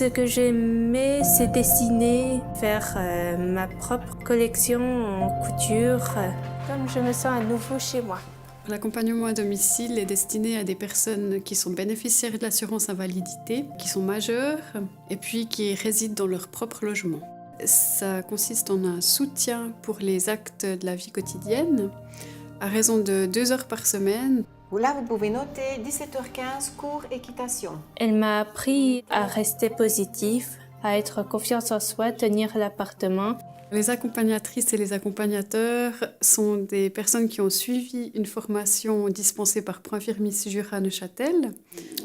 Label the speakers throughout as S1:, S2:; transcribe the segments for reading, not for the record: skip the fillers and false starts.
S1: Ce que j'aimais, c'est dessiner, faire ma propre collection en couture, comme je me sens à nouveau chez moi.
S2: L'accompagnement à domicile est destiné à des personnes qui sont bénéficiaires de l'assurance invalidité, qui sont majeures et puis qui résident dans leur propre logement. Ça consiste en un soutien pour les actes de la vie quotidienne à raison de 2 heures par semaine.
S3: Là, vous pouvez noter 17h15, cours équitation.
S1: Elle m'a appris à rester positif, à être confiance en soi, tenir l'appartement.
S2: Les accompagnatrices et les accompagnateurs sont des personnes qui ont suivi une formation dispensée par Proinfirmis Jura Neuchâtel.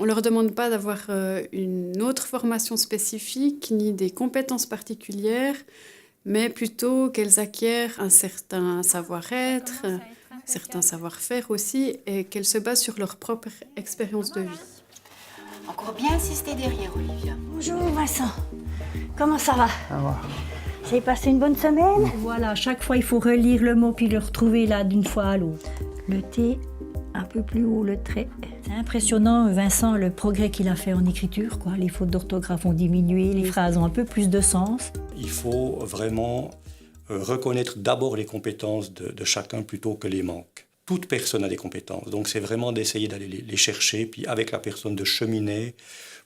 S2: On ne leur demande pas d'avoir une autre formation spécifique ni des compétences particulières, mais plutôt qu'elles acquièrent un certain savoir-être, certains savoir-faire aussi, et qu'elles se basent sur leur propre expérience de vie.
S3: Encore bien insister derrière, Olivia.
S4: Bonjour Vincent, comment ça va?
S5: Ça va.
S4: Vous avez passé une bonne semaine? Voilà, chaque fois il faut relire le mot puis le retrouver là d'une fois à l'autre. Le T, un peu plus haut le trait. C'est impressionnant Vincent, le progrès qu'il a fait en écriture, quoi. Les fautes d'orthographe ont diminué, les phrases ont un peu plus de sens.
S6: Il faut vraiment reconnaître d'abord les compétences de chacun plutôt que les manques. Toute personne a des compétences, donc c'est vraiment d'essayer d'aller les chercher, puis avec la personne de cheminer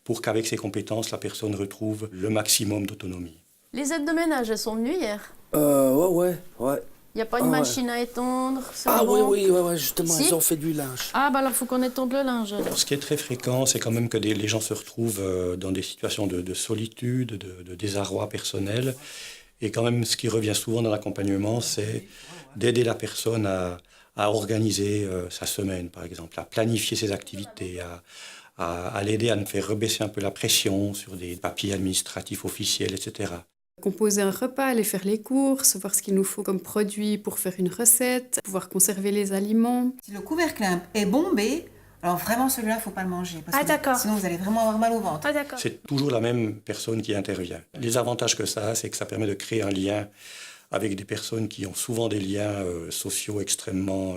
S6: pour qu'avec ses compétences, la personne retrouve le maximum d'autonomie.
S7: Les aides de ménage, elles sont venues hier.
S5: Ouais.
S7: Il n'y a pas une machine à étondre?
S5: Ah
S7: bon.
S5: oui, justement,
S7: Si.
S5: ils ont fait du linge.
S7: Ah, bah alors, il faut qu'on étonde le linge.
S6: Alors, ce qui est très fréquent, c'est quand même que les gens se retrouvent dans des situations de solitude, de désarroi personnel. Et quand même, ce qui revient souvent dans l'accompagnement, c'est d'aider la personne à organiser sa semaine, par exemple, à planifier ses activités, à l'aider à ne faire rebaisser un peu la pression sur des papiers administratifs officiels, etc.
S2: Composer un repas, aller faire les courses, voir ce qu'il nous faut comme produit pour faire une recette, pouvoir conserver les aliments.
S3: Si le couvercle est bombé, alors vraiment celui-là, il ne faut pas le manger. Parce que
S1: d'accord.
S3: sinon, vous allez vraiment avoir mal au ventre.
S1: Ah d'accord.
S6: C'est toujours la même personne qui intervient. Les avantages que ça a, c'est que ça permet de créer un lien avec des personnes qui ont souvent des liens sociaux extrêmement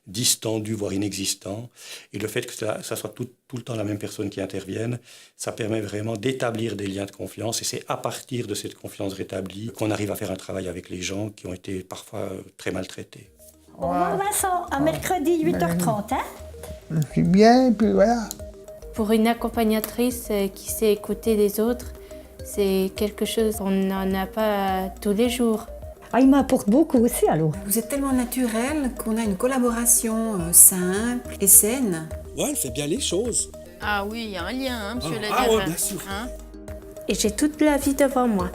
S6: distendus, voire inexistants. Et le fait que ça soit tout le temps la même personne qui intervienne, ça permet vraiment d'établir des liens de confiance. Et c'est à partir de cette confiance rétablie qu'on arrive à faire un travail avec les gens qui ont été parfois très maltraités.
S4: Au revoir Vincent, à mercredi 8h30, hein?
S5: Je suis bien, et puis voilà.
S1: Pour une accompagnatrice qui sait écouter les autres, c'est quelque chose qu'on n'en a pas tous les jours.
S4: Ah, il m'apporte beaucoup aussi alors.
S3: Vous êtes tellement naturel qu'on a une collaboration simple et saine.
S5: Ouais, elle fait bien les choses.
S7: Ah oui, il y a un lien, hein, monsieur
S5: Ah
S7: Lederer.
S5: ouais, bien sûr.
S7: Hein?
S1: Et j'ai toute la vie devant moi.